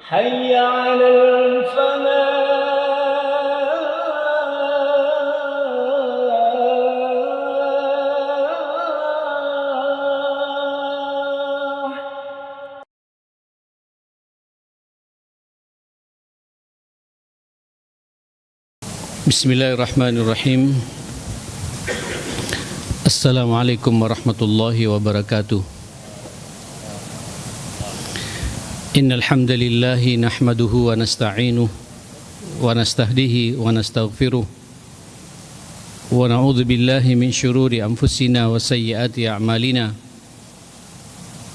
حي على الفلاح. Bismillahirrahmanirrahim. Assalamualaikum warahmatullahi wabarakatuh. Innal hamdalillahi nahmaduhu wa nasta'inuhu wa nastahdihi wa nastaghfiruh wa na'udzu billahi min shururi anfusina wa sayyiati a'malina.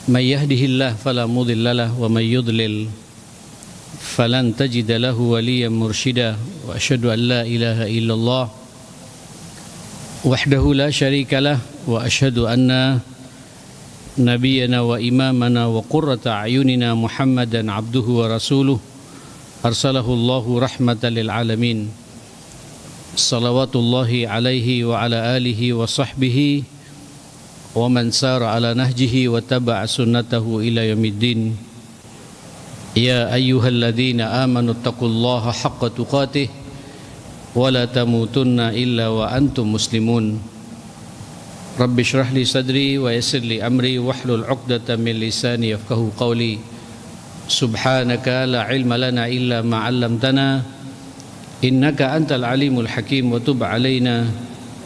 May yahdihillahu fala mudhillalah wa may yudlil falan tajida lahu waliyan mursyida wa asyhadu an la ilaha illallah wahdahu la syarika lah wa asyhadu anna nabiyyana wa imamana wa qurrata a'yunina Muhammadan abduhu wa rasuluh arsalahu Allahu rahmatan lil alamin. Salawatullahi alaihi wa ala alihi wa sahbihi wa man sara ala nahjihi wa taba'a sunnatahu ila yaumiddin. Ya ayyuhalladzina amanu taqullaha haqqa tuqatih wa la tamutunna illa wa antum muslimun. Rabbi shrah li sadri wa yassir li amri wahlul 'uqdatam min lisani yafqahu qawli. Subhanaka la ilma lana illa ma 'allamtana innaka antal alimul hakim wa tub 'alaina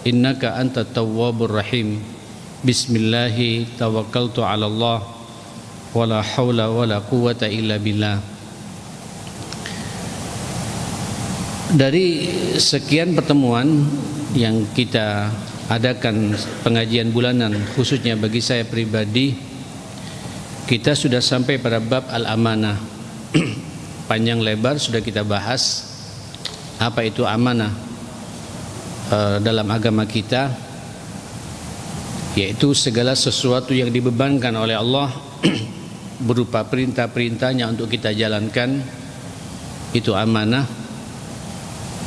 innaka antat tawwabur rahim. Bismillah tawakkaltu 'ala Allah wala haula wala quwwata illa billah. Dari sekian pertemuan yang kita adakan pengajian bulanan khususnya bagi saya pribadi, kita sudah sampai pada bab al-amanah. Panjang lebar sudah kita bahas apa itu amanah dalam agama kita, yaitu segala sesuatu yang dibebankan oleh Allah berupa perintah-perintahnya untuk kita jalankan, itu amanah.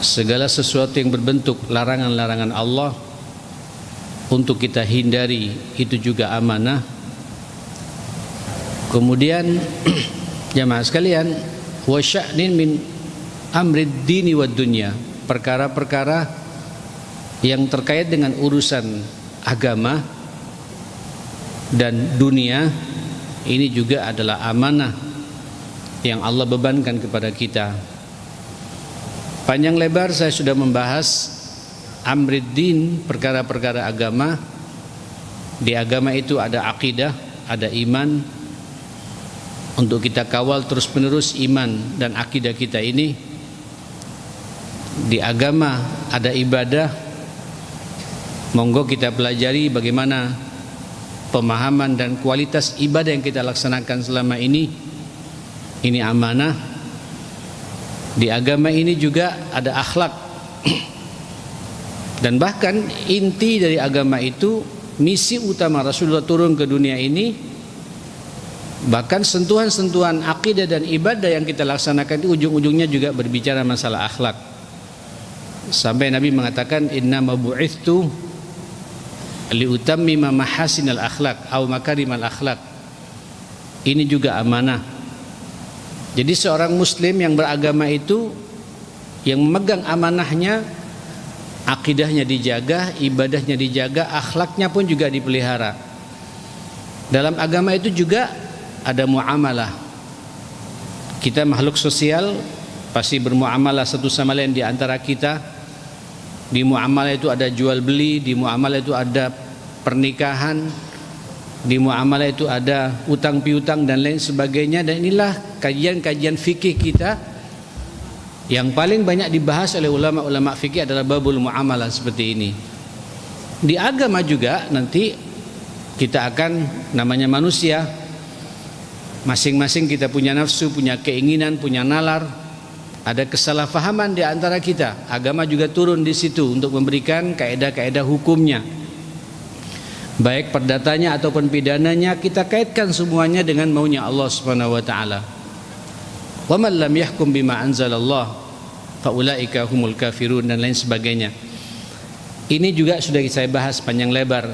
Segala sesuatu yang berbentuk larangan-larangan Allah untuk kita hindari, itu juga amanah. Kemudian jamaah sekalian, wa sya'nin min amrid dini wad dunya, perkara-perkara yang terkait dengan urusan agama dan dunia, ini juga adalah amanah yang Allah bebankan kepada kita. Panjang lebar saya sudah membahas amriddin, perkara-perkara agama. Di agama itu ada akidah, ada iman. Untuk kita kawal terus-menerus iman dan akidah kita ini. Di agama ada ibadah. Monggo kita pelajari bagaimana pemahaman dan kualitas ibadah yang kita laksanakan selama ini. Ini amanah. Di agama ini juga ada akhlak. Dan bahkan inti dari agama itu, misi utama Rasulullah turun ke dunia ini, bahkan sentuhan-sentuhan akidah dan ibadah yang kita laksanakan itu ujung-ujungnya juga berbicara masalah akhlak. Sampai Nabi mengatakan, innama bu'ithtu liutammima mahasinal akhlak atau makarimal akhlak. Ini juga amanah. Jadi seorang muslim yang beragama itu, yang memegang amanahnya, akidahnya dijaga, ibadahnya dijaga, akhlaknya pun juga dipelihara. Dalam agama itu juga ada muamalah. Kita makhluk sosial, pasti bermuamalah satu sama lain di antara kita. Di muamalah itu ada jual beli, di muamalah itu ada pernikahan, di muamalah itu ada utang piutang dan lain sebagainya. Dan inilah kajian-kajian fikih kita yang paling banyak dibahas oleh ulama-ulama fikih adalah babul muamalah seperti ini. Di agama juga nanti kita akan, namanya manusia, masing-masing kita punya nafsu, punya keinginan, punya nalar, ada kesalahpahaman di antara kita. Agama juga turun di situ untuk memberikan kaedah-kaedah hukumnya. Baik perdatanya ataupun pidananya, kita kaitkan semuanya dengan maunya Allah Subhanahu wa taala. Wa man lam yahkum bima anzalallah fa ulaika humul kafirun dan lain sebagainya. Ini juga sudah saya bahas panjang lebar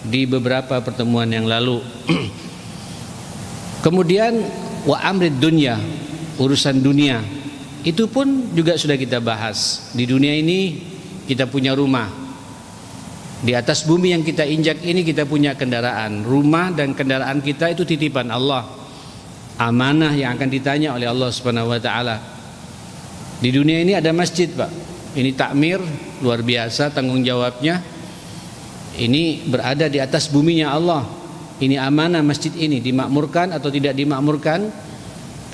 di beberapa pertemuan yang lalu. Kemudian wa amrid dunya, urusan dunia. Itu pun juga sudah kita bahas. Di dunia ini kita punya rumah. Di atas bumi yang kita injak ini kita punya kendaraan. Rumah dan kendaraan kita itu titipan Allah. Amanah yang akan ditanya oleh Allah Subhanahu wa taala. Di dunia ini ada masjid, Pak. Ini takmir luar biasa tanggung jawabnya. Ini berada di atas buminya Allah. Ini amanah masjid ini, dimakmurkan atau tidak dimakmurkan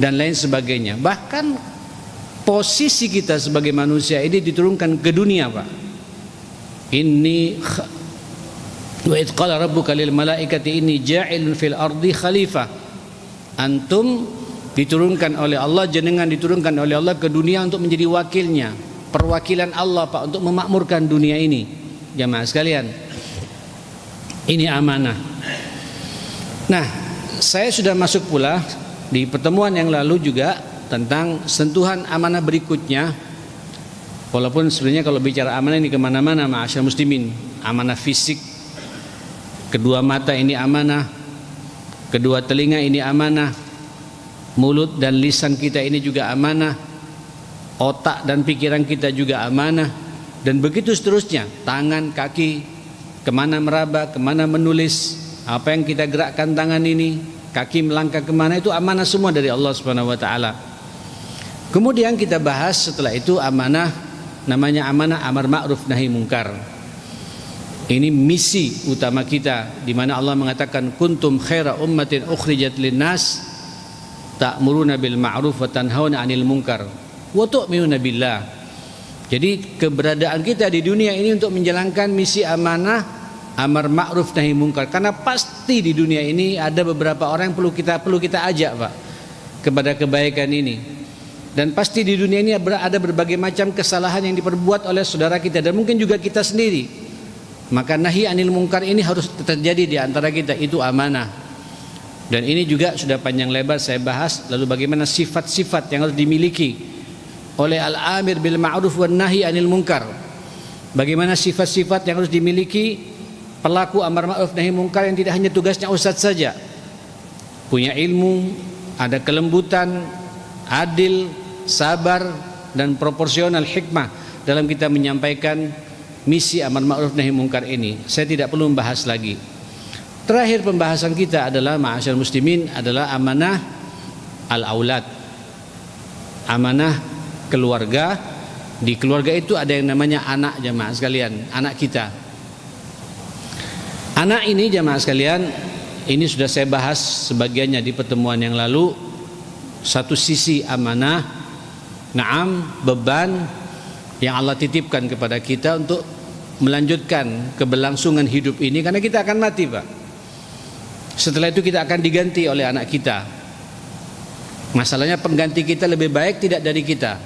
dan lain sebagainya. Bahkan posisi kita sebagai manusia ini diturunkan ke dunia, Pak. Wa idh qala rabbuka lil malaikati inni ja'ilun fil ardi khalifah. Antum diturunkan oleh Allah, jenengan diturunkan oleh Allah ke dunia untuk menjadi wakilnya, perwakilan Allah, Pak, untuk memakmurkan dunia ini. Jamaah sekalian, ini amanah. Nah, saya sudah masuk pula di pertemuan yang lalu juga tentang sentuhan amanah berikutnya. Walaupun sebenarnya kalau bicara amanah ini kemana-mana, ma'asyar muslimin. Amanah fisik, kedua mata ini amanah, kedua telinga ini amanah, mulut dan lisan kita ini juga amanah, otak dan pikiran kita juga amanah, dan begitu seterusnya. Tangan, kaki, kemana meraba, kemana menulis, apa yang kita gerakkan tangan ini, kaki melangkah kemana, itu amanah semua dari Allah Subhanahu wa taala. Kemudian kita bahas setelah itu amanah, namanya amanah amar ma'ruf nahi mungkar. Ini misi utama kita, di mana Allah mengatakan kuntum khaira ummatin ukhrijat linnas ta'muruna bil ma'ruf wa tanhauna 'anil munkar wa tu'minuna billah. Jadi keberadaan kita di dunia ini untuk menjalankan misi amanah amar ma'ruf nahi mungkar, karena pasti di dunia ini ada beberapa orang yang perlu kita ajak, Pak, kepada kebaikan ini. Dan pasti di dunia ini ada berbagai macam kesalahan yang diperbuat oleh saudara kita dan mungkin juga kita sendiri. Maka nahi anil mungkar ini harus terjadi di antara kita, itu amanah. Dan ini juga sudah panjang lebar saya bahas. Lalu bagaimana sifat-sifat yang harus dimiliki oleh al-amir bil ma'ruf wan nahi anil mungkar. Bagaimana sifat-sifat yang harus dimiliki pelaku amar ma'ruf nahi mungkar yang tidak hanya tugasnya ustadz saja. Punya ilmu, ada kelembutan, adil, sabar, dan proporsional hikmah dalam kita menyampaikan misi amar ma'ruf nahi mungkar ini. Saya tidak perlu membahas lagi. Terakhir pembahasan kita adalah ma'asyar muslimin adalah amanah al-aulad. Amanah keluarga. Di keluarga itu ada yang namanya anak, jamaah sekalian, anak kita. Anak ini, jamaah sekalian, ini sudah saya bahas sebagiannya di pertemuan yang lalu. Satu sisi amanah, naam, beban yang Allah titipkan kepada kita untuk melanjutkan keberlangsungan hidup ini, karena kita akan mati, Pak. Setelah itu kita akan diganti oleh anak kita. Masalahnya pengganti kita lebih baik tidak dari kita,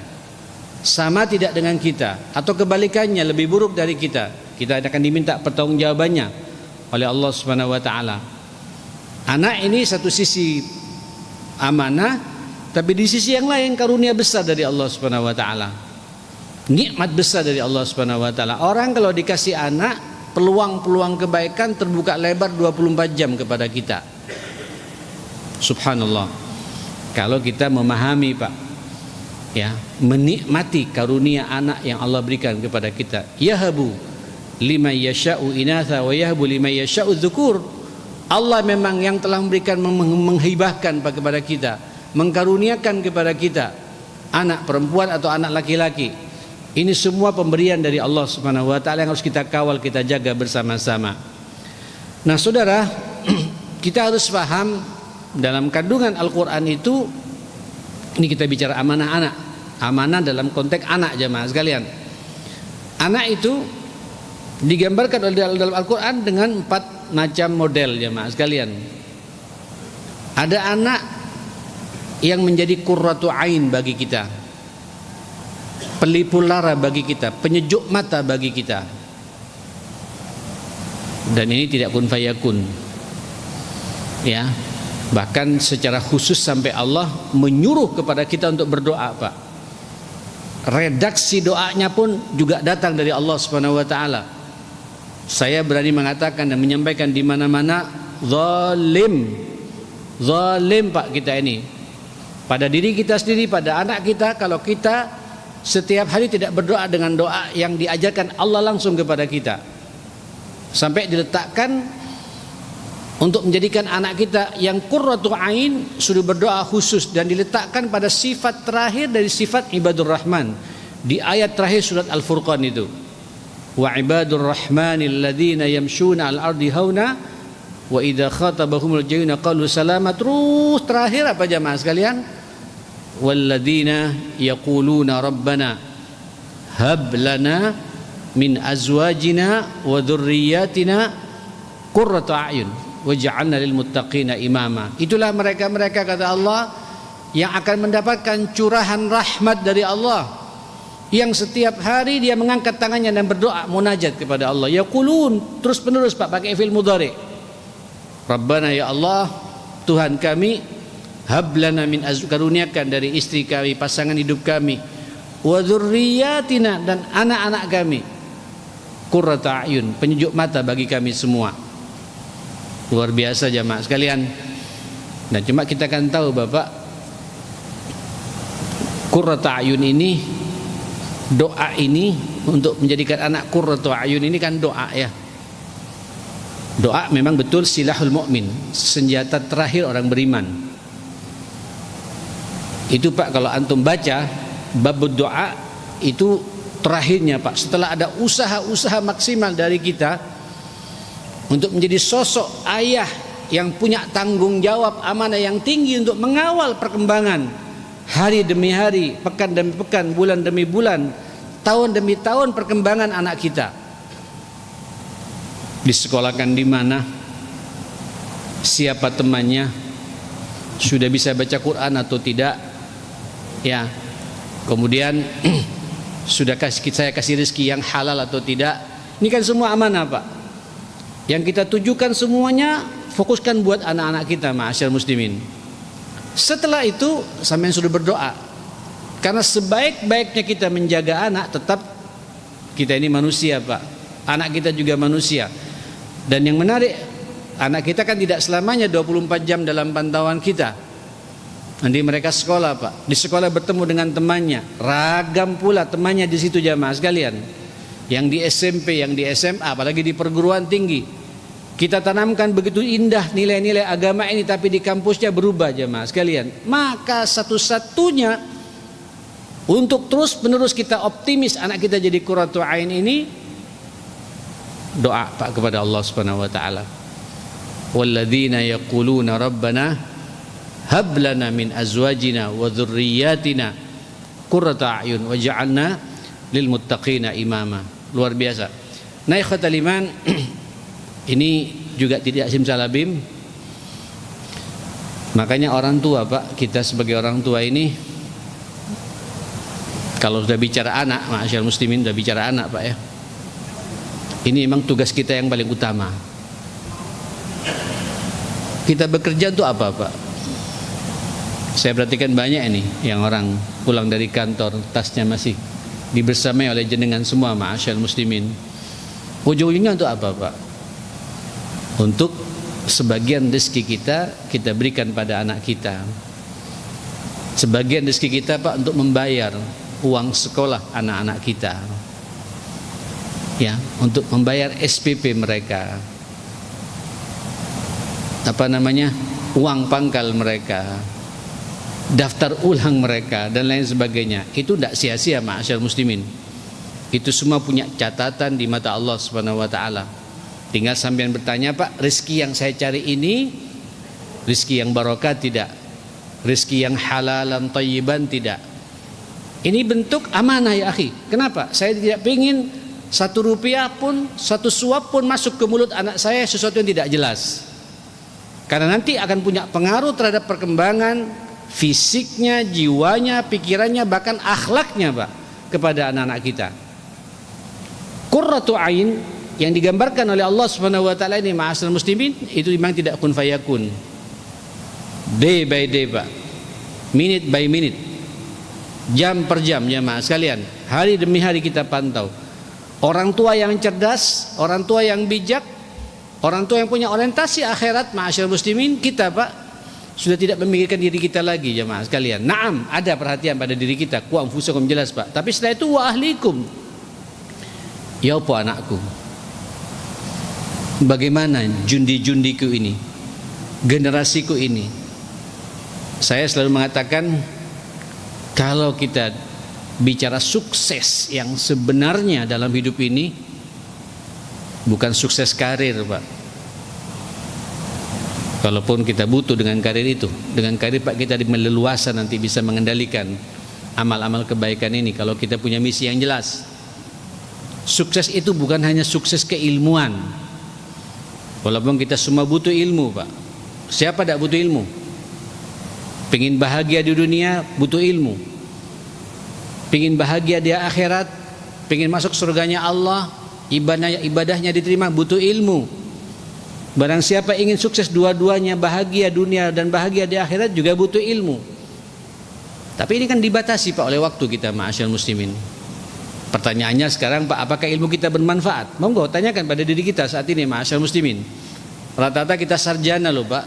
sama tidak dengan kita, atau kebalikannya lebih buruk dari kita. Kita akan diminta pertanggungjawabannya oleh Allah Subhanahu wa taala. Anak ini satu sisi amanah, tapi di sisi yang lain karunia besar dari Allah Subhanahu wa taala. Nikmat besar dari Allah Subhanahu wa taala. Orang kalau dikasih anak, peluang-peluang kebaikan terbuka lebar 24 jam kepada kita. Subhanallah. Kalau kita memahami, Pak, ya, menikmati karunia anak yang Allah berikan kepada kita. Yahabu liman yasha'u inatha wa yahabu liman yasha'u dzukur. Allah memang yang telah memberikan, menghibahkan kepada kita, mengkaruniakan kepada kita anak perempuan atau anak laki-laki. Ini semua pemberian dari Allah Subhanahu wa taala yang harus kita kawal, kita jaga bersama-sama. Nah, saudara, kita harus paham dalam kandungan Al-Qur'an itu, ini kita bicara amanah anak. Amanah dalam konteks anak, jamaah sekalian. Anak itu digambarkan dalam Al-Qur'an dengan 4 macam model, jamaah sekalian. Ada anak yang menjadi qurratu ain bagi kita, pelipur lara bagi kita, penyejuk mata bagi kita. Dan ini tidak kun fayakun, ya. Bahkan secara khusus sampai Allah menyuruh kepada kita untuk berdoa, Pak. Redaksi doanya pun juga datang dari Allah Subhanahu wa taala. Saya berani mengatakan dan menyampaikan di mana-mana, zalim, Pak, kita ini. pada diri kita sendiri, pada anak kita, kalau kita setiap hari tidak berdoa dengan doa yang diajarkan Allah langsung kepada kita, sampai diletakkan untuk menjadikan anak kita yang qurratu ain sudah berdoa khusus, dan diletakkan pada sifat terakhir dari sifat ibadur rahman di ayat terakhir surat Al-Furqan itu, wa ibadur rahmanil ladzina yamshuna al ardi hauna wa idza khatabahumul jahiluna qalu salama. Terus terakhir apa jamaah sekalian? Walladzina yaquluna rabbana hab lana min azwajina wa dhurriyyatina qurrata a'yun waj'alna lil muttaqina imama. Itulah mereka-mereka, kata Allah, yang akan mendapatkan curahan rahmat dari Allah, yang setiap hari dia mengangkat tangannya dan berdoa munajat kepada Allah. Yaqulun, terus penerus Pak, pakai fi'il mudhari. Rabbana, ya Allah Tuhan kami, hablana min karuniakan dari istri kami, pasangan hidup kami, wa dzurriyyatina, dan anak-anak kami, qurrata a'yun, penyejuk mata bagi kami semua. Luar biasa jamaah sekalian. Nah, cuma kita kan tahu Bapak, qurrata a'yun ini, doa ini untuk menjadikan anak qurratu a'yun ini kan doa ya. Doa memang betul silahul mukmin, senjata terakhir orang beriman. Itu Pak, kalau antum baca bab doa itu terakhirnya Pak, setelah ada usaha-usaha maksimal dari kita untuk menjadi sosok ayah yang punya tanggung jawab amanah yang tinggi untuk mengawal perkembangan hari demi hari, pekan demi pekan, bulan demi bulan, tahun demi tahun perkembangan anak kita. Disekolahkan di mana, siapa temannya, sudah bisa baca Quran atau tidak, ya. Kemudian sudahkah saya kasih rezeki yang halal atau tidak. Ini kan semua amanah Pak, yang kita tujukan semuanya fokuskan buat anak-anak kita, ma'asyar muslimin. Setelah itu sampai sudah berdoa, karena sebaik-baiknya kita menjaga anak, tetap kita ini manusia Pak, anak kita juga manusia. Dan yang menarik, anak kita kan tidak selamanya 24 jam dalam pantauan kita. Nanti mereka sekolah Pak, di sekolah bertemu dengan temannya, ragam pula temannya di situ jamaah sekalian. Yang di SMP, yang di SMA, apalagi di perguruan tinggi. Kita tanamkan begitu indah nilai-nilai agama ini, tapi di kampusnya berubah jamaah sekalian. Maka satu-satunya untuk terus menerus kita optimis anak kita jadi qurratu ain ini, doa Pak kepada Allah Subhanahu wa taala. Walladzina yaquluna rabbana hab lana min azwajina wa dzurriyyatina qurrata a'yun waj'alna lil muttaqina imama. Luar biasa. Nah, ikhwatal iman, ini juga tidak simsalabim. Makanya orang tua Pak, kita sebagai orang tua ini kalau sudah bicara anak, ma'asyar muslimin, sudah bicara anak Pak ya, ini memang tugas kita yang paling utama. Kita bekerja untuk apa Pak? Saya perhatikan banyak ini yang orang pulang dari kantor, tasnya masih dibersamai oleh jenengan semua, ma'asyar muslimin. Ujung-ujungnya untuk apa Pak? Untuk sebagian rezeki kita berikan pada anak kita. Sebagian rezeki kita Pak untuk membayar uang sekolah anak-anak kita, ya, untuk membayar SPP mereka, uang pangkal mereka, daftar ulang mereka, dan lain sebagainya. Itu tidak sia-sia ma'asyar muslimin. Itu semua punya catatan di mata Allah Subhanahu wa taala. Tinggal sampean bertanya, Pak, rezeki yang saya cari ini rezeki yang barokah tidak? Rezeki yang halalan thayyiban tidak? Ini bentuk amanah ya akhi. Kenapa? Saya tidak ingin 1 rupiah pun, 1 suap pun masuk ke mulut anak saya sesuatu yang tidak jelas. Karena nanti akan punya pengaruh terhadap perkembangan fisiknya, jiwanya, pikirannya, bahkan akhlaknya Pak, kepada anak-anak kita. Qurratu ain yang digambarkan oleh Allah Subhanahu wa taala ini, ma'asyiral muslimin, itu memang tidak kun fayakun. Day by day Pak, minute by minute, jam per jam ya Mas sekalian, hari demi hari kita pantau. Orang tua yang cerdas, orang tua yang bijak, orang tua yang punya orientasi akhirat, ma'asyiral muslimin, kita Pak, Sudah tidak memikirkan diri kita lagi jemaah sekalian. Naam, ada perhatian pada diri kita. Ku anfusakum jelas Pak. Tapi setelah itu wa ahlikum. Ya apa anakku? Bagaimana jundi-jundiku ini? Generasiku ini? Saya selalu mengatakan kalau kita bicara sukses yang sebenarnya dalam hidup ini bukan sukses karir Pak. Kalaupun kita butuh dengan karir itu, dengan karir Pak kita meleluasa nanti bisa mengendalikan amal-amal kebaikan ini kalau kita punya misi yang jelas. Sukses itu bukan hanya sukses keilmuan. Walaupun kita semua butuh ilmu Pak. Siapa tidak butuh ilmu? Pengen bahagia di dunia butuh ilmu. Pengen bahagia di akhirat, pengen masuk surganya Allah, ibadahnya diterima butuh ilmu. Barang siapa ingin sukses dua-duanya, bahagia dunia dan bahagia di akhirat juga butuh ilmu. Tapi ini kan dibatasi Pak oleh waktu kita ma'asyarul muslimin. Pertanyaannya sekarang Pak, apakah ilmu kita bermanfaat? Monggo tanyakan pada diri kita saat ini ma'asyarul muslimin. Rata-rata kita sarjana loh Pak,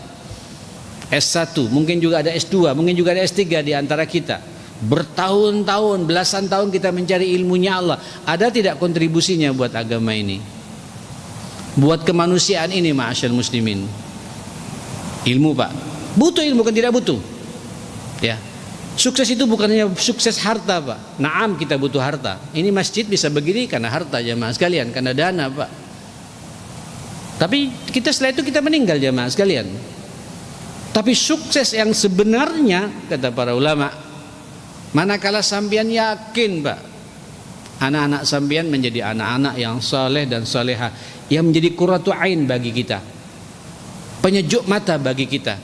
S1, mungkin juga ada S2, mungkin juga ada S3 di antara kita. Bertahun-tahun, belasan tahun kita mencari ilmunya Allah. Ada tidak kontribusinya buat agama ini? Buat kemanusiaan ini ma'asyarul muslimin. Ilmu Pak, butuh ilmu kan tidak butuh? Ya. Sukses itu bukan hanya sukses harta Pak. Naam kita butuh harta. Ini masjid bisa begini karena harta jamaah sekalian, karena dana Pak. Tapi kita setelah itu kita meninggal jamaah sekalian. Tapi sukses yang sebenarnya kata para ulama, manakala sampean yakin Pak, anak-anak sampean menjadi anak-anak yang saleh dan saleha, yang menjadi qurratu ain bagi kita, penyejuk mata bagi kita,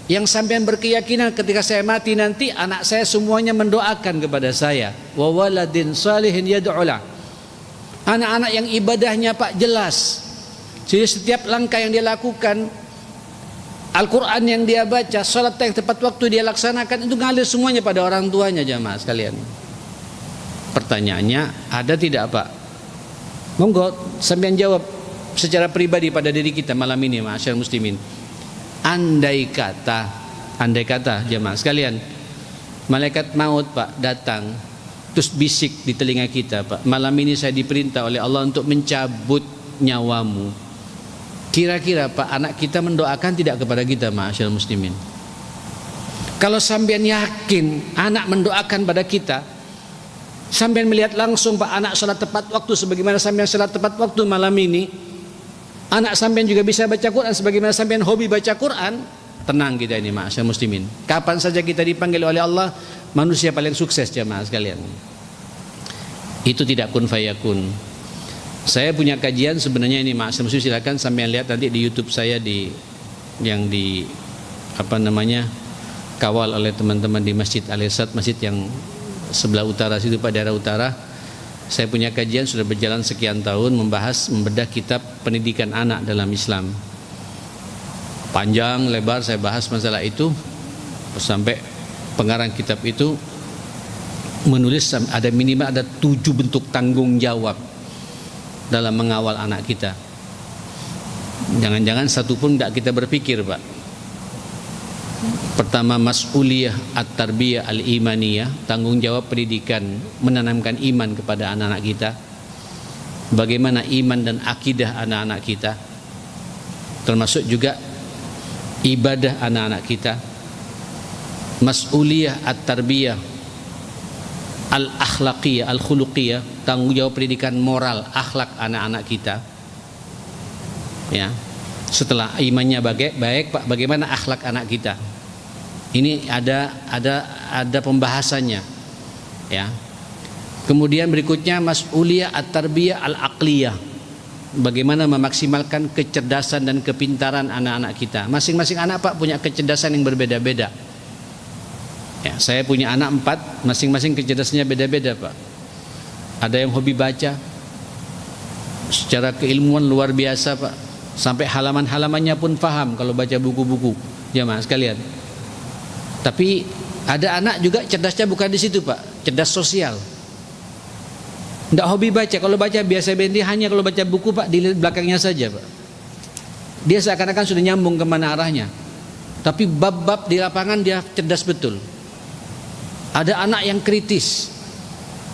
yang sampean berkeyakinan ketika saya mati nanti anak saya semuanya mendoakan kepada saya, wa waladin salihin yad'ula, anak-anak yang ibadahnya Pak jelas, jadi setiap langkah yang dia lakukan, Al-Quran yang dia baca, salat yang tepat waktu dia laksanakan, itu ngalir semuanya pada orang tuanya jamaah sekalian. Pertanyaannya, ada tidak Pak? Monggo sampean jawab secara pribadi pada diri kita malam ini ma'asyarul muslimin. Andai kata jamaah sekalian, malaikat maut Pak datang terus bisik di telinga kita, Pak, malam ini saya diperintah oleh Allah untuk mencabut nyawamu. Kira-kira Pak, anak kita mendoakan tidak kepada kita ma'asyarul muslimin? Kalau sampean yakin anak mendoakan pada kita, sampean melihat langsung Pak anak salat tepat waktu sebagaimana sampean salat tepat waktu malam ini, anak sampean juga bisa baca Quran sebagaimana sampean hobi baca Quran, tenang kita ini ma'asyarul muslimin. Kapan saja kita dipanggil oleh Allah manusia paling sukses jamaah sekalian. Itu tidak kun fayakun. Saya punya kajian sebenarnya ini ma'asyarul muslimin, silakan sampean lihat nanti di YouTube saya yang di kawal oleh teman-teman di Masjid Al-Irsad, masjid yang sebelah utara situ Pak, daerah utara. Saya punya kajian sudah berjalan sekian tahun membedah kitab pendidikan anak dalam Islam. Panjang lebar saya bahas masalah itu sampai pengarang kitab itu menulis ada minimal ada 7 bentuk tanggung jawab dalam mengawal anak kita. Jangan-jangan satu pun tidak kita berpikir Pak. Pertama, mas'uliyah at-tarbiyah al-imaniyah, tanggung jawab pendidikan, menanamkan iman kepada anak-anak kita. Bagaimana iman dan akidah anak-anak kita, termasuk juga ibadah anak-anak kita. Mas'uliyah at-tarbiyah al-akhlaqiyah, al-khuluqiyah, tanggung jawab pendidikan moral, akhlak anak-anak kita. Ya. Setelah imannya baik Pak, bagaimana akhlak anak kita? Ini ada pembahasannya. Ya. Kemudian berikutnya mas'uliyah at-tarbiyah al-aqliyah. Bagaimana memaksimalkan kecerdasan dan kepintaran anak-anak kita. Masing-masing anak Pak punya kecerdasan yang berbeda-beda. Ya, saya punya anak 4, masing-masing kecerdasannya beda-beda Pak. Ada yang hobi baca, secara keilmuan luar biasa Pak, sampai halaman-halamannya pun paham kalau baca buku-buku jamaah sekalian. Tapi ada anak juga cerdasnya bukan di situ Pak, cerdas sosial. Tidak hobi baca, kalau baca biasa-biasa hanya kalau baca buku Pak di belakangnya saja Pak. Dia seakan-akan sudah nyambung kemana arahnya. tapi bab-bab di lapangan dia cerdas betul. Ada anak yang kritis,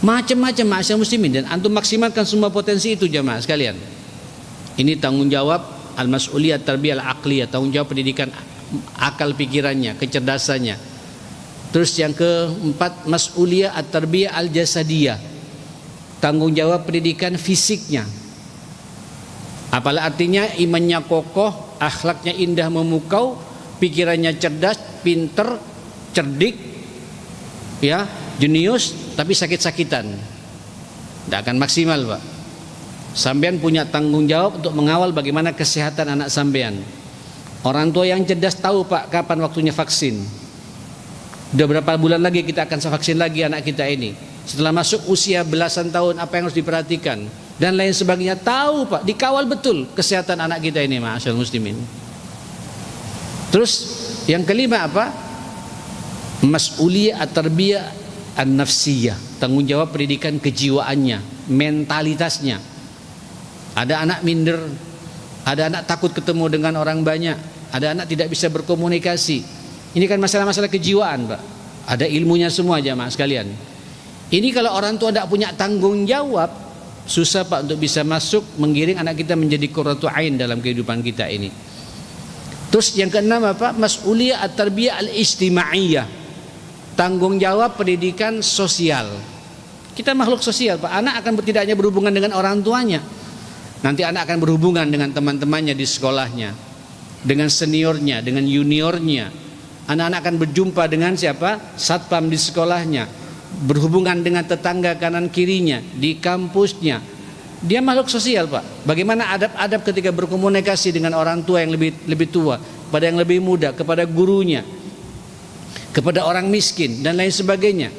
macam-macam ma'asyar muslimin, dan antum maksimalkan semua potensi itu jamaah sekalian. Ini tanggung jawab al-mas'uliyah tarbiyah al-aqliyah, tanggung jawab pendidikan akal pikirannya, kecerdasannya. Terus yang keempat, mas'uliyah at-tarbiyah al-jasadiyah, tanggung jawab pendidikan fisiknya. Apalah artinya imannya kokoh, akhlaknya indah memukau, pikirannya cerdas, pinter, cerdik, ya, jenius, tapi sakit-sakitan. Tidak akan maksimal, Pak. Sampean punya tanggung jawab untuk mengawal bagaimana kesehatan anak sampean. Orang tua yang cerdas tahu, Pak, kapan waktunya vaksin. Udah berapa bulan lagi kita akan vaksin lagi anak kita ini. Setelah masuk usia belasan tahun, apa yang harus diperhatikan dan lain sebagainya, tahu, Pak, dikawal betul kesehatan anak kita ini, ma'asyar muslimin. Terus yang kelima apa? Mas'uliyah at-tarbiyah an-nafsiyah, tanggung jawab pendidikan kejiwaannya, mentalitasnya. Ada anak minder, ada anak takut ketemu dengan orang banyak, ada anak tidak bisa berkomunikasi. Ini kan masalah-masalah kejiwaan, Pak. Ada ilmunya semua jamaah sekalian. Ini kalau orang tua tidak punya tanggung jawab, susah, Pak, untuk bisa masuk menggiring anak kita menjadi qurratu ain dalam kehidupan kita ini. Terus yang keenam apa? Mas'uliyah at-tarbiyah al-ijtimaiyah, tanggung jawab pendidikan sosial. Kita makhluk sosial, Pak. Anak akan tidak hanya berhubungan dengan orang tuanya, nanti anak akan berhubungan dengan teman-temannya di sekolahnya, dengan seniornya, dengan juniornya. Anak-anak akan berjumpa dengan siapa? Satpam di sekolahnya, berhubungan dengan tetangga kanan kirinya di kampusnya. Dia makhluk sosial, Pak. Bagaimana adab-adab ketika berkomunikasi dengan orang tua yang lebih tua, pada yang lebih muda, kepada gurunya, kepada orang miskin dan lain sebagainya.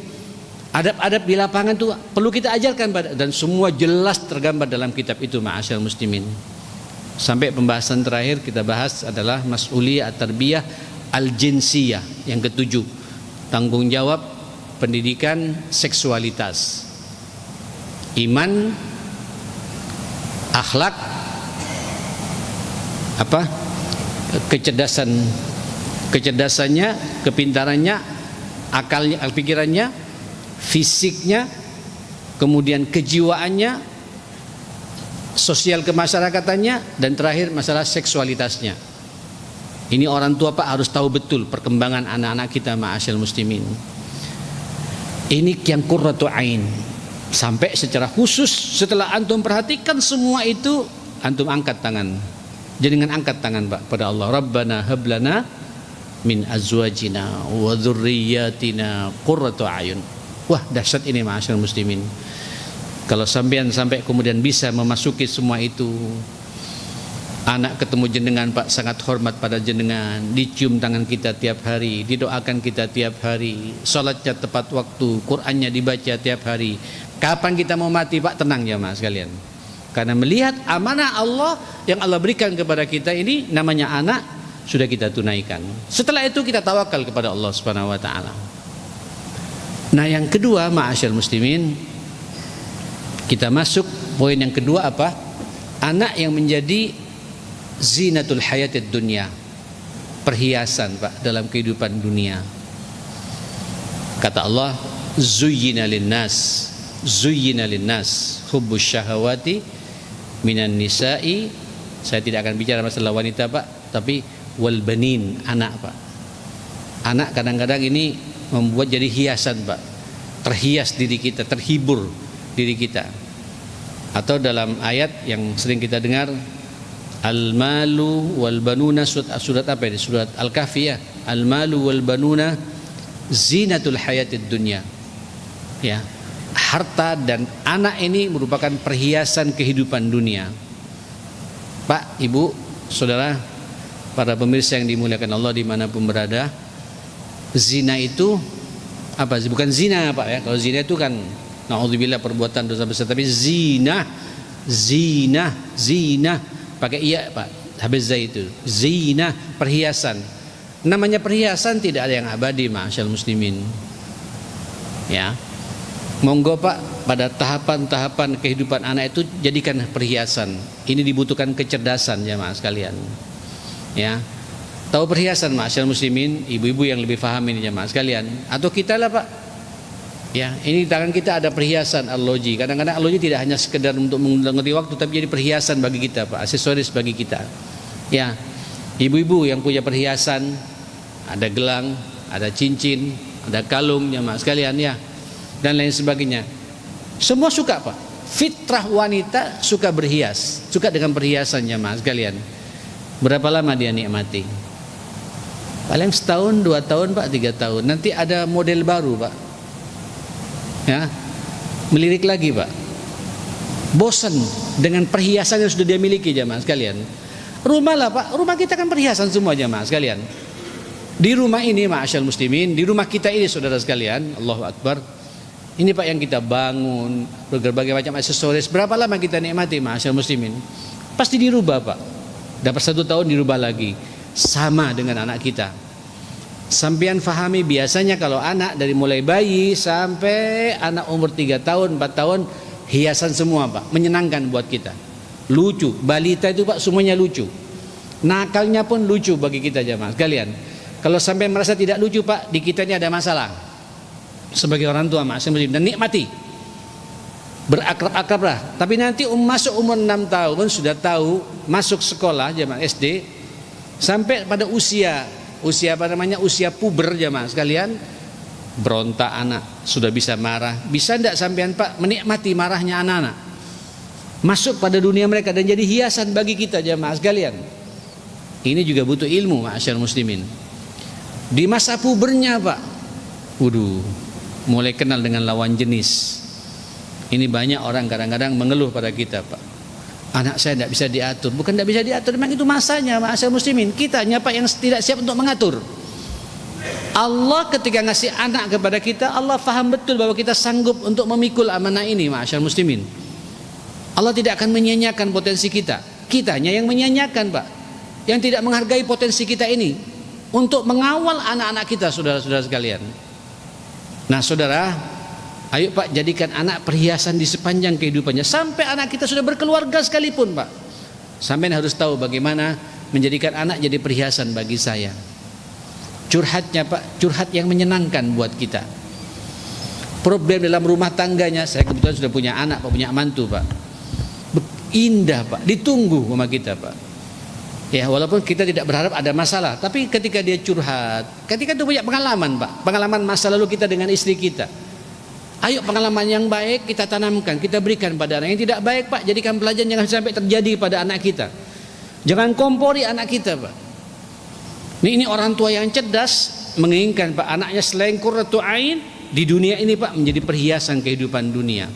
Adab-adab di lapangan itu perlu kita ajarkan, dan semua jelas tergambar dalam kitab itu, ma'asyar muslimin. Sampai pembahasan terakhir kita bahas adalah mas'uliyah at-tarbiyah al-jinsiyah, yang ketujuh, tanggung jawab pendidikan seksualitas, iman, akhlak, apa, kecerdasannya, kepintarannya, akalnya, pikirannya, fisiknya, kemudian kejiwaannya, sosial kemasyarakatannya, dan terakhir masalah seksualitasnya. Ini orang tua, Pak, harus tahu betul perkembangan anak-anak kita, ma'asyal muslimin. Ini yang qurratu ain. Sampai secara khusus setelah antum perhatikan semua itu, antum angkat tangan. Jangan angkat tangan, Pak, pada Allah. Rabbana hablana min azwajina wa dzurriyyatina qurratu ayun. Wah, dahsyat ini, ma'asyar muslimin. Kalau sampai kemudian bisa memasuki semua itu, anak ketemu jenengan, Pak, sangat hormat pada jenengan, dicium tangan kita tiap hari, didoakan kita tiap hari, sholatnya tepat waktu, Qur'annya dibaca tiap hari. Kapan kita mau mati, Pak, tenang jamaah sekalian. Karena melihat amanah Allah yang Allah berikan kepada kita ini, namanya anak, sudah kita tunaikan. Setelah itu kita tawakal kepada Allah Subhanahu wa taala. Nah, yang kedua, ma'asyar muslimin, kita masuk poin yang kedua apa? Anak yang menjadi zinatul hayatid dunya, perhiasan, Pak, dalam kehidupan dunia. Kata Allah, zuyyina linnas hubbus syahawati minan nisa'i. Saya tidak akan bicara masalah wanita, Pak, tapi wal banin, anak, Pak. Anak kadang-kadang ini membuat jadi hiasan, Pak. Terhias diri kita, terhibur diri kita. Atau dalam ayat yang sering kita dengar, al-malu wal banuna, surat apa ini? Surat Al-Kahfi, ya. Al-malu wal banuna zinatul hayatid dunya. Ya. Harta dan anak ini merupakan perhiasan kehidupan dunia. Pak, Ibu, Saudara, para pemirsa yang dimuliakan Allah dimanapun berada, zina itu apa? Bukan zina, Pak, ya. Kalau zina itu kan na'udzubillah perbuatan dosa besar, tapi zina pakai iya, Pak, habis zai itu zina, perhiasan. Namanya perhiasan tidak ada yang abadi, ma'asyal muslimin. Ya, monggo, Pak, pada tahapan-tahapan kehidupan anak itu jadikan perhiasan. Ini dibutuhkan kecerdasan, jamaah sekalian. Ya, Tahu perhiasan ma'asyiral muslimin, ibu-ibu yang lebih paham ini jemaah sekalian, atau kita lah Pak. Ya, ini di tangan kita ada perhiasan arloji. Kadang-kadang arloji tidak hanya sekedar untuk mengerti waktu, tapi jadi perhiasan bagi kita Pak, aksesoris bagi kita. Ya, ibu-ibu yang punya perhiasan, ada gelang, ada cincin, ada kalung jemaah sekalian ya, dan lain sebagainya. Semua suka Pak. Fitrah wanita suka berhias, suka dengan perhiasan jemaah sekalian. Berapa lama dia nikmati? Paling setahun, 2 tahun Pak, 3 tahun. Nanti ada model baru Pak. Ya, melirik lagi Pak. Bosan dengan perhiasan yang sudah dia miliki jemaah sekalian. Rumah lah Pak, rumah kita kan perhiasan semua jemaah sekalian. Di rumah ini ma'asyal muslimin, di rumah kita ini saudara sekalian, Allahu Akbar. Ini Pak yang kita bangun, berbagai macam aksesoris. Berapa lama kita nikmati ma'asyal muslimin? Pasti dirubah Pak. Dapat 1 tahun dirubah lagi. Sama dengan anak kita. Sampean fahami biasanya kalau anak dari mulai bayi sampai anak umur 3 tahun, 4 tahun, hiasan semua Pak, menyenangkan buat kita. Lucu, balita itu Pak semuanya lucu. Nakalnya pun lucu bagi kita jemaah sekalian. Kalau sampai merasa tidak lucu Pak, di kita ini ada masalah. Sebagai orang tua muslim dan nikmati. Berakrab-akrablah. Tapi nanti masuk umur 6 tahun sudah tahu, masuk sekolah jemaah SD, sampai pada usia usia puber jemaah sekalian, berontak anak, sudah bisa marah. Bisa enggak sampean Pak menikmati marahnya anak-anak? Masuk pada dunia mereka dan jadi hiasan bagi kita jemaah sekalian. Ini juga butuh ilmu ma'asyar muslimin. Di masa pubernya Pak, waduh, mulai kenal dengan lawan jenis. Ini banyak orang kadang-kadang mengeluh pada kita Pak. Anak saya tidak bisa diatur. Bukan tidak bisa diatur, memang itu masanya ma'asyar muslimin. Kitanya Pak yang tidak siap untuk mengatur. Allah ketika ngasih anak kepada kita, Allah faham betul bahwa kita sanggup untuk memikul amanah ini ma'asyar muslimin. Allah tidak akan menyia-nyiakan potensi kita. Kitanya yang menyia-nyiakan Pak, yang tidak menghargai potensi kita ini untuk mengawal anak-anak kita saudara-saudara sekalian. Nah saudara, ayo Pak jadikan anak perhiasan di sepanjang kehidupannya. Sampai anak kita sudah berkeluarga sekalipun Pak, sampai harus tahu bagaimana menjadikan anak jadi perhiasan bagi saya. Curhatnya Pak, curhat yang menyenangkan buat kita. Problem dalam rumah tangganya, saya kebetulan sudah punya anak Pak, punya mantu Pak. Indah Pak, ditunggu sama kita Pak. Ya walaupun kita tidak berharap ada masalah, tapi ketika dia curhat, ketika itu punya pengalaman Pak, pengalaman masa lalu kita dengan istri kita. Ayo pengalaman yang baik kita tanamkan, kita berikan pada anak. Yang tidak baik Pak, jadikan pelajaran jangan sampai terjadi pada anak kita. Jangan kompori anak kita Pak. Ini orang tua yang cerdas menginginkan Pak anaknya selain qurratu ain di dunia ini Pak menjadi perhiasan kehidupan dunia.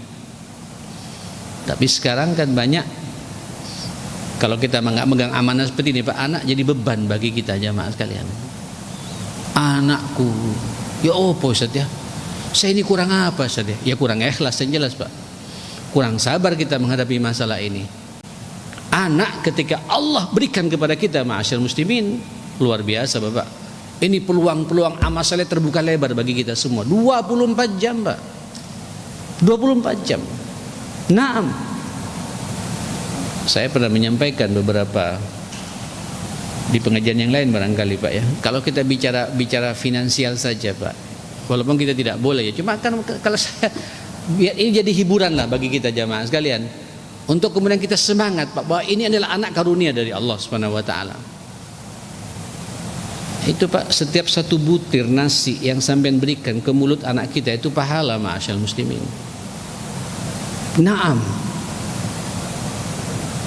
Tapi sekarang kan banyak, kalau kita nggak megang amanah seperti ini Pak, anak jadi beban bagi kita jamaah sekalian. Anakku, ya Pak Ustaz ya, saya ini kurang apa saja? Ya kurang ikhlas yang jelas Pak. Kurang sabar kita menghadapi masalah ini. Anak ketika Allah berikan kepada kita ma'asyar muslimin, luar biasa Bapak. Ini peluang-peluang amal saleh terbuka lebar bagi kita semua. 24 jam Pak. 24 jam. Naam. Saya pernah menyampaikan beberapa di pengajian yang lain barangkali Pak ya. Kalau kita bicara finansial saja Pak, walaupun kita tidak boleh ya, cuma kan kalau saya biar ini jadi hiburan lah bagi kita jamaah sekalian, untuk kemudian kita semangat Pak bahwa ini adalah anak karunia dari Allah Subhanahu wa taala. Itu Pak, setiap satu butir nasi yang sampean berikan ke mulut anak kita itu pahala ma'asyal muslimin. Naam.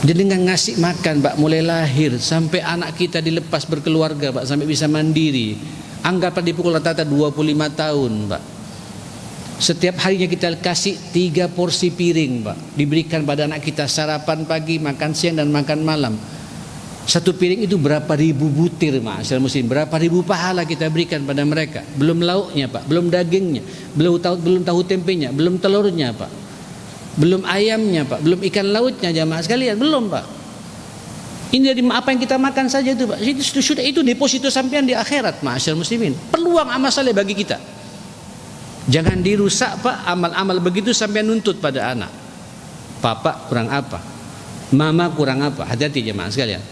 Jadi dengan ngasih makan Pak mulai lahir sampai anak kita dilepas berkeluarga Pak, sampai bisa mandiri. Anggaplah dipukul rata-rata 25 tahun Pak. Setiap harinya kita kasih 3 porsi piring Pak, diberikan pada anak kita, sarapan pagi, makan siang dan makan malam. Satu piring itu berapa ribu butir ma'asyar muslim, berapa ribu pahala kita berikan pada mereka. Belum lauknya Pak, belum dagingnya, belum tahu tempenya, belum telurnya Pak, belum ayamnya Pak, belum ikan lautnya jamaah sekalian, belum Pak. Ini dari apa yang kita makan saja itu Pak. Itu deposito sampean di akhirat ma'asyar muslimin. Peluang amal saleh bagi kita. Jangan dirusak Pak amal-amal begitu sampean nuntut pada anak. Papa kurang apa? Mama kurang apa? Hati-hati jamaah sekalian.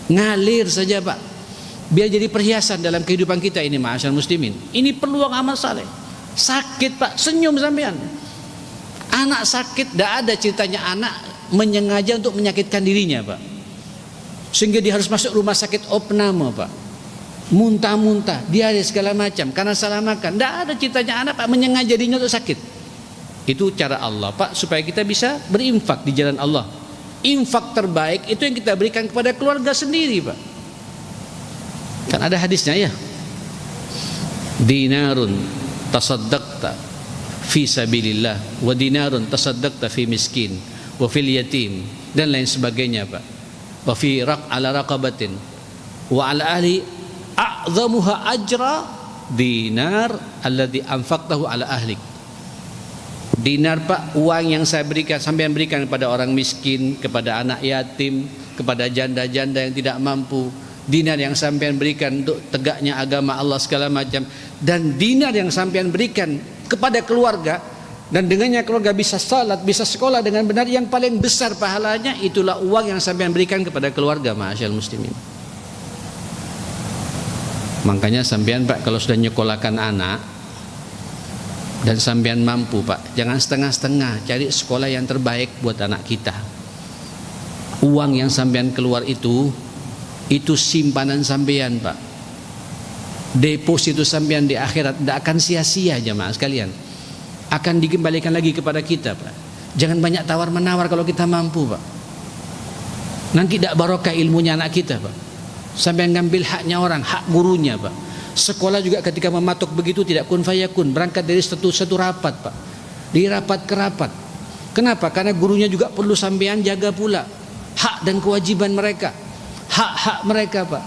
Ngalir saja Pak. biar jadi perhiasan dalam kehidupan kita ini, ma'asyar muslimin. Ini peluang amal saleh. Sakit Pak, senyum sampean. Anak sakit, tidak ada ceritanya anak menyengaja untuk menyakitkan dirinya Pak, sehingga dia harus masuk rumah sakit opname Pak, muntah-muntah, diare segala macam karena salah makan. Tidak ada ceritanya anak Pak menyengaja dirinya untuk sakit. Itu cara Allah Pak, supaya kita bisa berinfak di jalan Allah. Infak terbaik itu yang kita berikan kepada keluarga sendiri Pak. Kan ada hadisnya ya, dinarun tasaddaqta fi sabilillah wa dinarun tasaddaqta fi miskin wa fil yatim, dan lain sebagainya Pak. Wa fi ala raqabatin wa ala ahli a'zamuha ajra dinar alladhi anfaqtahu ala ahlik. Dinar Pak, uang yang saya berikan, sampean berikan kepada orang miskin, kepada anak yatim, kepada janda-janda yang tidak mampu. Dinar yang sampean berikan untuk tegaknya agama Allah segala macam, dan dinar yang sampean berikan kepada keluarga, dan dengannya keluarga bisa salat, bisa sekolah dengan benar, yang paling besar pahalanya itulah uang yang sampean berikan kepada keluarga, ma'asyal muslimin. Makanya sampean Pak, kalau sudah nyekolahkan anak dan sampean mampu Pak, jangan setengah-setengah, cari sekolah yang terbaik buat anak kita. Uang yang sampean keluar itu simpanan sampean Pak, deposito sampean di akhirat, tidak akan sia-sia jemaah sekalian, akan dikembalikan lagi kepada kita Pak. Jangan banyak tawar menawar kalau kita mampu Pak, nanti tidak barokah ilmunya anak kita Pak. Sampean ngambil haknya orang, hak gurunya Pak. Sekolah juga ketika mematok begitu tidak kun fayakun, berangkat dari satu rapat Pak, di rapat ke rapat. Kenapa? Karena gurunya juga perlu sampean jaga pula hak dan kewajiban mereka, hak-hak mereka Pak.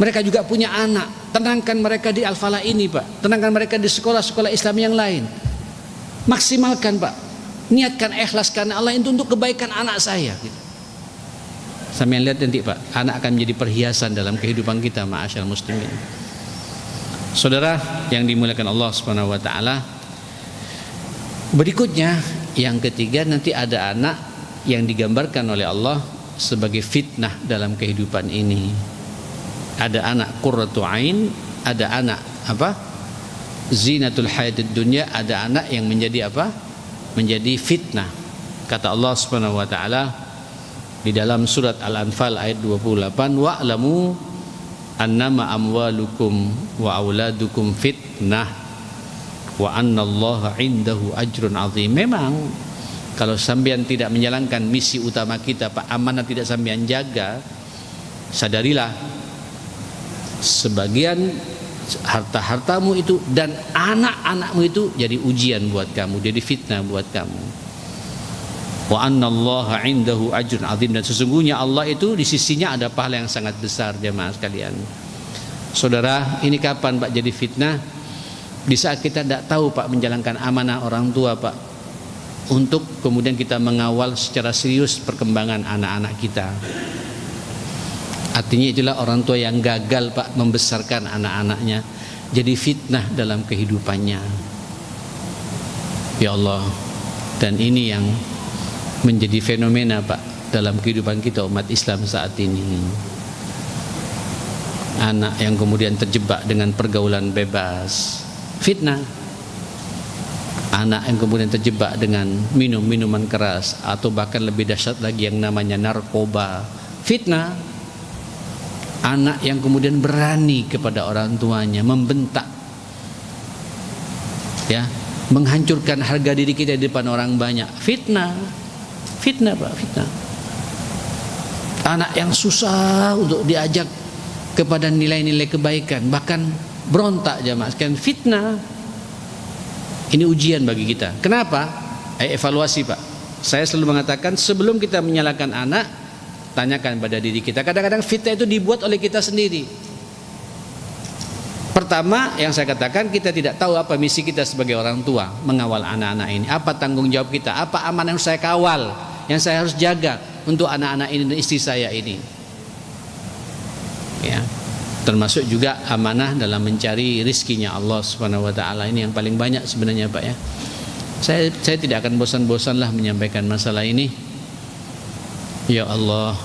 Mereka juga punya anak, tenangkan mereka di Al-Falah ini Pak, tenangkan mereka di sekolah-sekolah Islam yang lain. Maksimalkan Pak, niatkan ikhlas karena Allah itu untuk kebaikan anak saya gitu. Sampai lihat nanti Pak, anak akan menjadi perhiasan dalam kehidupan kita, ma'asyal muslimin. Saudara yang dimuliakan Allah Subhanahu wa taala, berikutnya yang ketiga, nanti ada anak yang digambarkan oleh Allah sebagai fitnah dalam kehidupan ini. Ada anak qurratu ain, ada anak apa? Zinatul hayatid dunya, ada anak yang menjadi apa? Menjadi fitnah. Kata Allah Subhanahu wa taala di dalam surat Al-Anfal ayat 28, wa'lamu annama amwalukum wa auladukum fitnah wa annallaha indahu ajrun azim. Memang kalau sampean tidak menjalankan misi utama kita Pak, amanah tidak sampean jaga, sadarilah sebagian harta-hartamu itu dan anak-anakmu itu jadi ujian buat kamu, jadi fitnah buat kamu. Wa annallaha indahu ajrun azim, dan sesungguhnya Allah itu di sisinya ada pahala yang sangat besar jemaah sekalian. Saudara, ini kapan Pak jadi fitnah? Di saat kita tidak tahu Pak menjalankan amanah orang tua Pak, untuk kemudian kita mengawal secara serius perkembangan anak-anak kita. Artinya itulah orang tua yang gagal Pak membesarkan anak-anaknya, jadi fitnah dalam kehidupannya. Ya Allah, dan ini yang menjadi fenomena Pak dalam kehidupan kita umat Islam saat ini. Anak yang kemudian terjebak dengan pergaulan bebas, fitnah. Anak yang kemudian terjebak dengan minum minuman keras, atau bahkan lebih dahsyat lagi yang namanya narkoba, fitnah. Anak yang kemudian berani kepada orang tuanya, membentak, ya, menghancurkan harga diri kita di depan orang banyak, fitnah. Fitnah Pak, fitnah. Anak yang susah untuk diajak kepada nilai-nilai kebaikan, bahkan berontak jamaah sekalian, fitnah. Ini ujian bagi kita. Kenapa? Evaluasi Pak. Saya selalu mengatakan sebelum kita menyalahkan anak, tanyakan pada diri kita. Kadang-kadang fitnah itu dibuat oleh kita sendiri. Pertama yang saya katakan, kita tidak tahu apa misi kita sebagai orang tua mengawal anak-anak ini. Apa tanggung jawab kita? Apa amanah yang saya kawal, yang saya harus jaga untuk anak-anak ini dan istri saya ini? Ya, termasuk juga amanah dalam mencari rizkinya Allah Subhanahu wa taala, ini yang paling banyak sebenarnya Pak ya. Saya tidak akan bosan-bosanlah menyampaikan masalah ini. Ya Allah,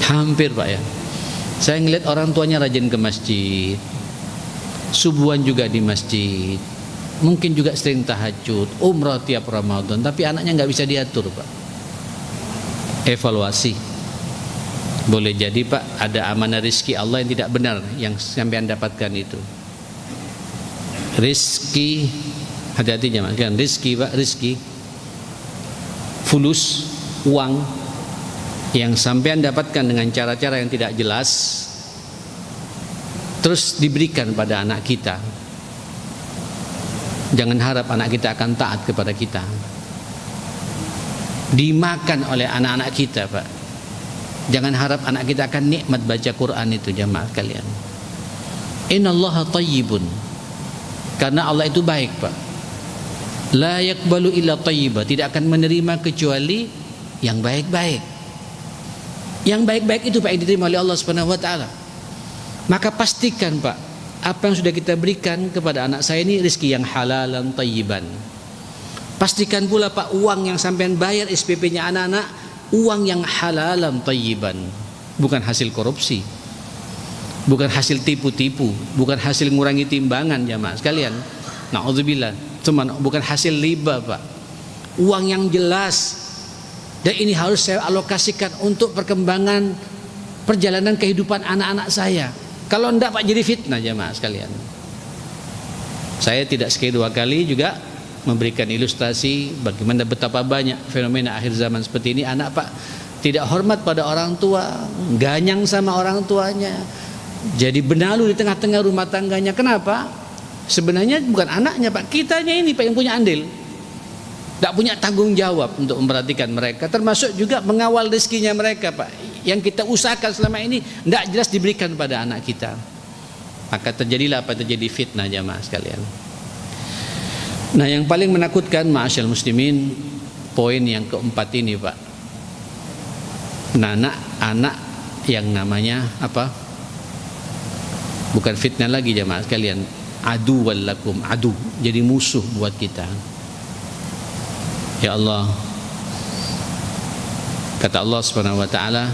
hampir Pak ya, Saya ngeliat orang tuanya rajin ke masjid, subuhan juga di masjid, mungkin juga sering tahajud, umrah tiap Ramadan, tapi anaknya nggak bisa diatur, Pak. Evaluasi. Boleh jadi, Pak, ada amanah rizki Allah yang tidak benar yang sampean dapatkan itu. Rizki, hati-hati jangan, rizki, Pak, rizki, fulus, uang yang sampean dapatkan dengan cara-cara yang tidak jelas, terus diberikan pada anak kita. Jangan harap anak kita akan taat kepada kita. Dimakan oleh anak-anak kita, Pak. Jangan harap anak kita akan nikmat baca Quran itu, jamaah kalian. Innallaha thayyibun. Karena Allah itu baik, Pak. La yaqbalu illa thayyiba. Tidak akan menerima kecuali yang baik-baik. Yang baik-baik itu, Pak, yang diterima oleh Allah Subhanahu wa taala. Maka pastikan, Pak, apa yang sudah kita berikan kepada anak saya ini rezeki yang halalan thayyiban. Pastikan pula, Pak, uang yang sampean bayar SPP-nya anak-anak, uang yang halalan thayyiban, bukan hasil korupsi, bukan hasil tipu-tipu, bukan hasil ngurangi timbangan, jamaah sekalian. Na'udzubillah, cuman bukan hasil riba, Pak. Uang yang jelas. Dan ini harus saya alokasikan untuk perkembangan perjalanan kehidupan anak-anak saya. Kalau enggak, Pak, jadi fitnah, jamaah sekalian. Saya tidak sekali dua kali juga memberikan ilustrasi bagaimana betapa banyak fenomena akhir zaman seperti ini. Anak, Pak, tidak hormat pada orang tua, ganyang sama orang tuanya, jadi benalu di tengah-tengah rumah tangganya. Kenapa? Sebenarnya bukan anaknya, Pak, kitanya ini, Pak, yang punya andil. Tak punya tanggung jawab untuk memperhatikan mereka, termasuk juga mengawal rezekinya mereka, Pak. Yang kita usahakan selama ini tidak jelas diberikan pada anak kita. Maka terjadilah apa terjadi, fitnah, jamaah sekalian. Nah, yang paling menakutkan, ma'asyal muslimin, poin yang keempat ini, Pak. Nah, anak yang namanya apa? Bukan fitnah lagi, jamaah sekalian. Adu wallakum, adu, jadi musuh buat kita. Ya Allah, kata Allah Subhanahu wa taala,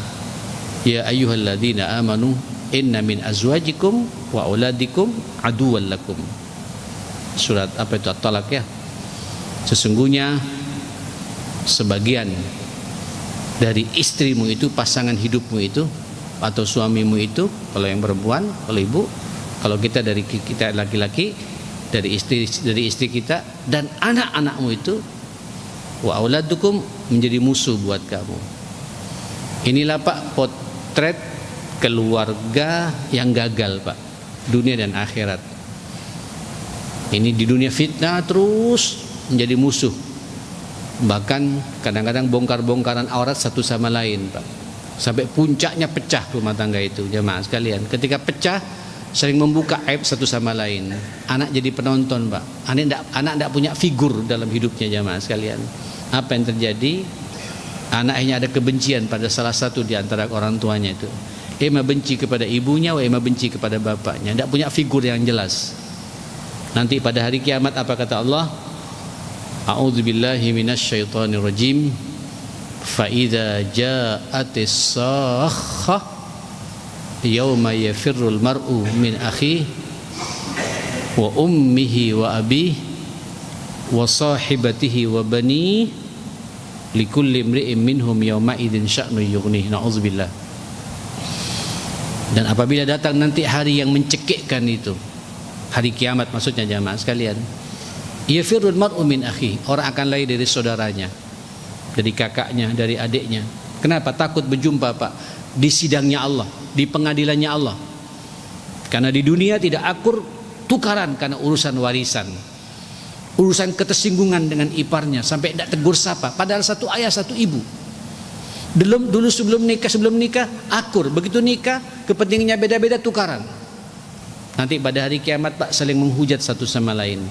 ya ayyuhalladzina amanu inna min azwajikum wa auladikum aduwwan lakum. Surat apa itu, At-Talaq, ya. Sesungguhnya sebagian dari istrimu itu, pasangan hidupmu itu atau suamimu itu, kalau yang perempuan, kalau ibu, kalau kita dari kita laki-laki, dari istri kita, dan anak-anakmu itu, wa auladukum, menjadi musuh buat kamu. Inilah, Pak, potret keluarga yang gagal, Pak, dunia dan akhirat. Ini di dunia fitnah terus menjadi musuh, bahkan kadang-kadang bongkar-bongkaran aurat satu sama lain, Pak, sampai puncaknya pecah rumah tangga itu, jamaah sekalian. Ketika pecah, sering membuka aib satu sama lain. Anak jadi penonton, Pak. Anak tidak punya figur dalam hidupnya, jamaah sekalian. Apa yang terjadi? Anaknya ada kebencian pada salah satu di antara orang tuanya itu. Ema benci kepada ibunya, ema benci kepada bapaknya. Tidak punya figur yang jelas. Nanti pada hari kiamat apa kata Allah? A'udzubillahi minasyaitonirrajim. Fa idza ja'atis sakhah yauma yafirrul mar'u min akhihi wa ummihi wa abihi wa sahibatihi wa bani likulli imri'in minhum yawma idzin sya'nu yughnih. Na'udzubillah. Dan apabila datang nanti hari yang mencekikkan itu, hari kiamat maksudnya, jamaah sekalian, yafirrul mar'u min akhihi, orang akan lari dari saudaranya, dari kakaknya, dari adiknya. Kenapa? Takut berjumpa, Pak, di sidangnya Allah, di pengadilannya Allah. Karena di dunia tidak akur, tukaran karena urusan warisan, urusan ketersinggungan dengan iparnya, sampai tidak tegur sapa, padahal satu ayah satu ibu. Dulu sebelum nikah akur, begitu nikah kepentingannya beda-beda, tukaran. Nanti pada hari kiamat, Pak, saling menghujat satu sama lain.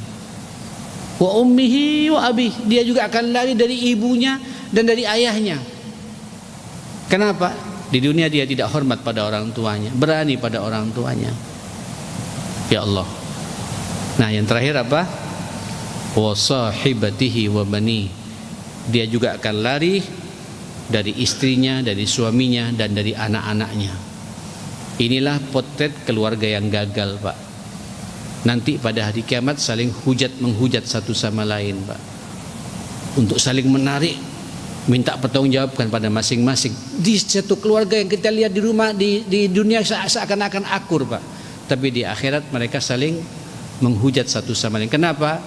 Wa ummihi wa abih, dia juga akan lari dari ibunya dan dari ayahnya. Kenapa? Di dunia dia tidak hormat pada orang tuanya, berani pada orang tuanya. Ya Allah. Nah, yang terakhir apa? Wa sahibatihi wa bani, dia juga akan lari dari istrinya, dari suaminya, dan dari anak-anaknya. Inilah potret keluarga yang gagal, Pak. Nanti pada hari kiamat saling menghujat satu sama lain, Pak. Untuk saling menarik, minta pertanggungjawabkan pada masing-masing. Di satu keluarga yang kita lihat di rumah, di dunia seakan-akan akur, Pak. Tapi di akhirat mereka saling menghujat satu sama lain. Kenapa?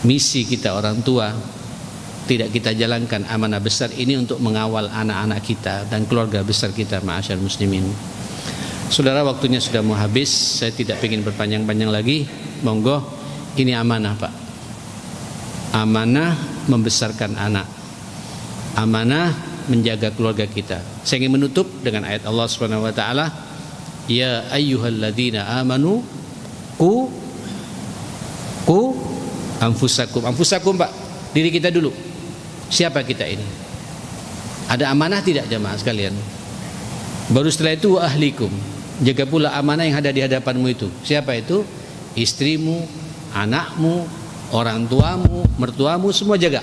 Misi kita orang tua tidak kita jalankan, amanah besar ini untuk mengawal anak-anak kita dan keluarga besar kita, ma'asyar muslimin. Saudara, waktunya sudah mau habis, saya tidak ingin berpanjang-panjang lagi. Monggo, ini amanah, Pak. Amanah membesarkan anak, amanah menjaga keluarga kita. Saya ingin menutup dengan ayat Allah Subhanahu wa taala, ya ayyuhalladzina amanu qu anfusakum, Pak. Diri kita dulu. Siapa kita ini? Ada amanah tidak jamaah sekalian? Baru setelah itu ahlikum. Jaga pula amanah yang ada di hadapanmu itu. Siapa itu? Istrimu, anakmu, orang tuamu, mertuamu, semua jaga.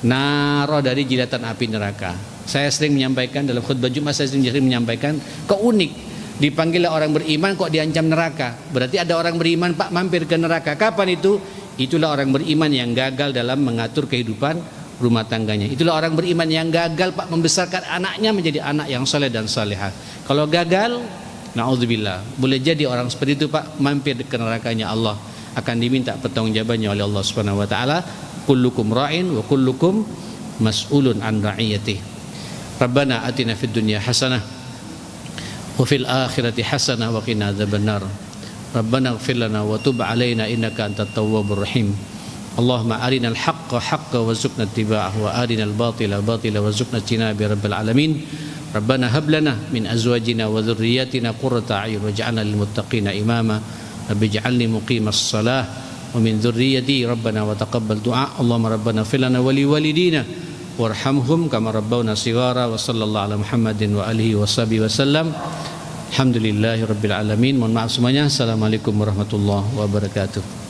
Naro dari jilatan api neraka. Saya sering menyampaikan dalam khutbah Jumat, saya sering menyampaikan, kok unik, dipanggillah orang beriman kok diancam neraka. Berarti ada orang beriman, Pak, mampir ke neraka. Kapan itu? Itulah orang beriman yang gagal dalam mengatur kehidupan rumah tangganya. Itulah orang beriman yang gagal, Pak, membesarkan anaknya menjadi anak yang saleh dan salihah. Kalau gagal, na'udzubillah, boleh jadi orang seperti itu, Pak, mampir ke nerakanya Allah, akan diminta pertanggungjawabannya oleh Allah Subhanahu wa taala. Kullukum ra'in wa kullukum mas'ulun an ra'iyatih. Rabbana atina fid dunya hasanah wa fil akhirati hasanah wa qina adzabannar. Rabbana ighfir lana wa tub 'alaina innaka antat tawwabur rahim. Allahumma arinal haqqa haqqa warzuqna ittiba'ahu wa arinal batila batila warzuqna ijtinaba ya rabbal alamin. Rabbana hab lana min azwajina wa dhurriyyatina qurrata a'yun waj'alna lil muttaqina imama. Rabbi ij'alni muqimas shalah wa min dhurriyyati rabbana wa taqabbal du'a. Allahumma rabbana ighfir lana wa li walidina warhamhum kama rabbawna shighara. Wa sallallahu ala Muhammadin wa alihi wa sahbihi wasallam. Alhamdulillahi rabbil alamin. Mohon maaf semuanya. Assalamualaikum warahmatullahi wabarakatuh.